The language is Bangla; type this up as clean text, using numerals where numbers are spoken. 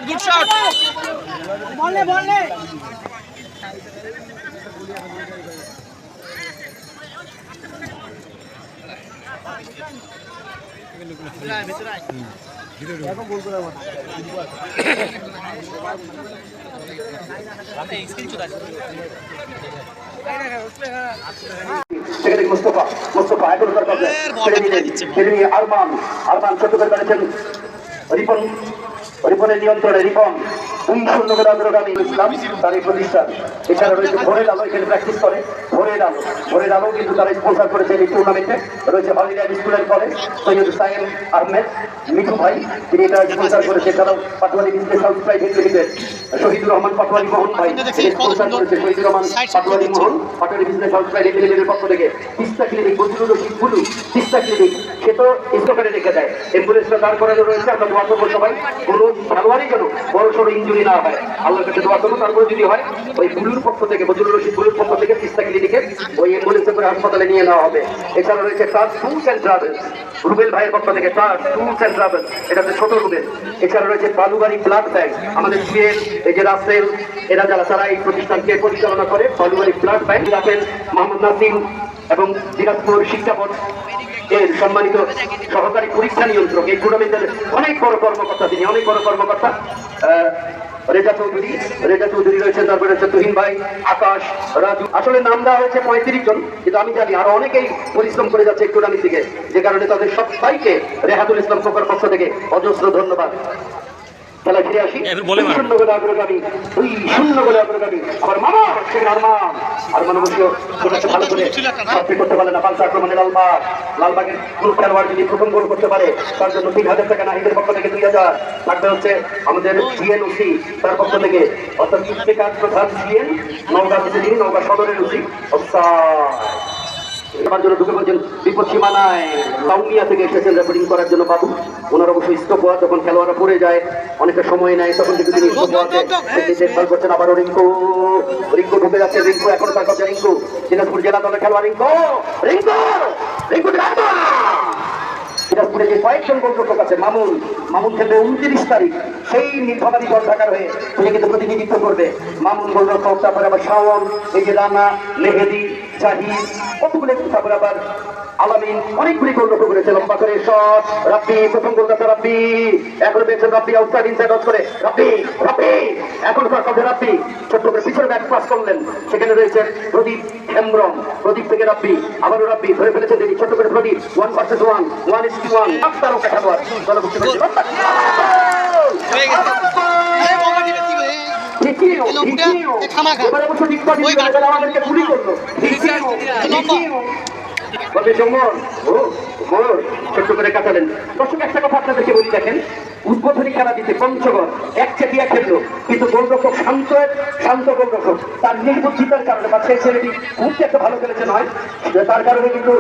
গুড শট বলে বলে মুস্তফা এখনকার কাছে আরমান ছোট করে করেছেন রিপন, রিপনের নিয়ন্ত্রণে রিপন 2-0 করে অগ্রগামী ইসলাম তার এই প্রতিষ্ঠান। এছাড়া রয়েছে ভোরের আলো, এখানে প্র্যাকটিস করে ভোরের আলো কিন্তু তারা স্পন্সর করেছে এই টুর্নামেন্টে। রয়েছে holiday school and college, Syed Saim Ahmed Mithu ভাই, তিনি এটা স্পন্সর করেছে। এছাড়াও Patwari business house private limited Shahidur Rahman Patwari Mohan ভাই স্পন্সর করেছে। Shahidur Rahman Patwari Mohan Patwari business house private লিমিটেডের পক্ষ থেকে তিস্তা ক্লিনিক, বজলুর রশিদ বুলু তিস্তা ক্লিনিক, সে তো স্টোকারে রেখে দেয়। অ্যাম্বুলেন্সটা দাঁড় করানো রয়েছে। আমরা দোয়া করবো সবাই কোনো খেলোয়াড়ই যেন বড় সড়ো ইঞ্জুরি না হয়, আল্লাহর কাছে দোয়া করবো। তারপরে যদি হয় ওই বুলুর পক্ষ থেকে, বজলুর রশিদ বুলুর পক্ষ থেকে তিস্তা ক্লিনিকে ওই অ্যাম্বুলেন্সে করে হাসপাতালে নিয়ে নেওয়া হবে। এছাড়া রয়েছে trans tours and travels, Rubel ভাইয়ের পক্ষ থেকে ট্রান্স ট্যুরস অ্যান্ড ট্রাভেলস, এটা হচ্ছে ছোট রুবেল। এছাড়া রয়েছে বালুবাড়ি ব্লাড ব্যাংক, আমাদের সিএল এই যে রাসেল এরা যারা তারা এই প্রতিষ্ঠানকে পরিচালনা করে। বালুবাড়ি ব্লাড ব্যাংক রাখেন মোহাম্মদ নাসিম এবং দিনাজপুর শিক্ষা বোর্ড এর সম্মানিত সহকারী পরীক্ষা নিয়ন্ত্রক, এই টুর্নামেন্টের অনেক বড় কর্মকর্তা, তিনি অনেক বড় কর্মকর্তা। রেজা চৌধুরী রয়েছেন, তারপরে রয়েছে তুহিন ভাই, আকাশ, রাজু। আসলে নাম দেওয়া হয়েছে 35 জন, কিন্তু আমি জানি আরো অনেকেই পরিশ্রম করে যাচ্ছে টুর্নামেন্ট থেকে, যে কারণে তাদের সবাইকে রেহাতুল ইসলাম কোকার পক্ষ থেকে অজস্র ধন্যবাদ। খেলা ফিরে আসি, 2-0 করে অগ্রগামী, 2-0 করে অগ্রগামী। আবার মামা সেখানে আরমান অবশ্যই ভালো করে সাথে করতে পারলে না। পাল্টা আক্রমণে লালবাগের কোন খেলোয়াড় যদি প্রথম গোল করতে পারে তার জন্য 3000 টাকা, নাহিদের পক্ষ থেকে 2000 থাকবে হচ্ছে আমাদের জিএনওসি তার পক্ষ থেকে, অর্থাৎ ইফতেখার প্রধান জিএন নওগাঁ থেকে, যিনি নওগাঁ সদরের ওসি। এবার জন্য ঢুকে পড়ছেন বিপদ সীমানায়, লাউমিয়া থেকে এসেছেন রেকর্ডিং করার জন্য বাবু। ওনার অবশ্যই স্টপ হওয়া, যখন খেলোয়াড়রা পড়ে যায় অনেকটা সময় নেয়, তখন থেকে তিনি স্টপ হওয়াতে দেখভাল করছেন। আবারও রিঙ্কু ঢুকে যাচ্ছে, রিঙ্কু এখন তার কাছে রিঙ্কু, দিনাজপুর জেলা দলের খেলোয়াড় রিঙ্কু দিনাজপুরে যে কয়েকজন গোলরক্ষক আছে, মামুন খেলবে 29 তারিখ, সেই নীলফামারী দল ঢাকার হয়ে তিনি কিন্তু প্রতিনিধিত্ব করবে। মামুন গোলরক্ষক, তারপরে আবার শাওন, এই যে রানা, মেহেদি, জাহিদ, কতগুলো, তারপরে আবার আলামিন, অনেকগুলি গোলরক্ষক করেছে। লম্বা করে শট, রাব্বি প্রথম গোলদাতা রাব্বি, এখন পেয়েছেন রাব্বি আউটসাইড ইনসাইড করে রাব্বি এখন তার কাছে রাব্বি ছোট্ট করে পিছনে ব্যাক পাস করলেন, সেখানে রয়েছে প্রদীপ হেমব্রম, প্রদীপ থেকে রাব্বি, আবারও রাব্বি ধরে ফেলেছেন তিনি, ছোট্ট করে প্রদীপ 1 ভার্সেস 1 তারকা খেলোয়াড় জলভুক্ত করেছে। আমাদেরকে গুলি করলো ছোট্ট করে কাটালেন। দর্শক একটা কথা আপনাদেরকে বলি, দেখেন উদ্বোধনী খেলা দিতে পঞ্চগড় একচেটিয়া খেললো, কিন্তু গোলরক্ষক শান্ত গোলরক্ষক তার নির্বুদ্ধিতার কারণে বা সেই ছেলেটি খুব একটা ভালো খেলেছে নয়, তার কারণে কিন্তু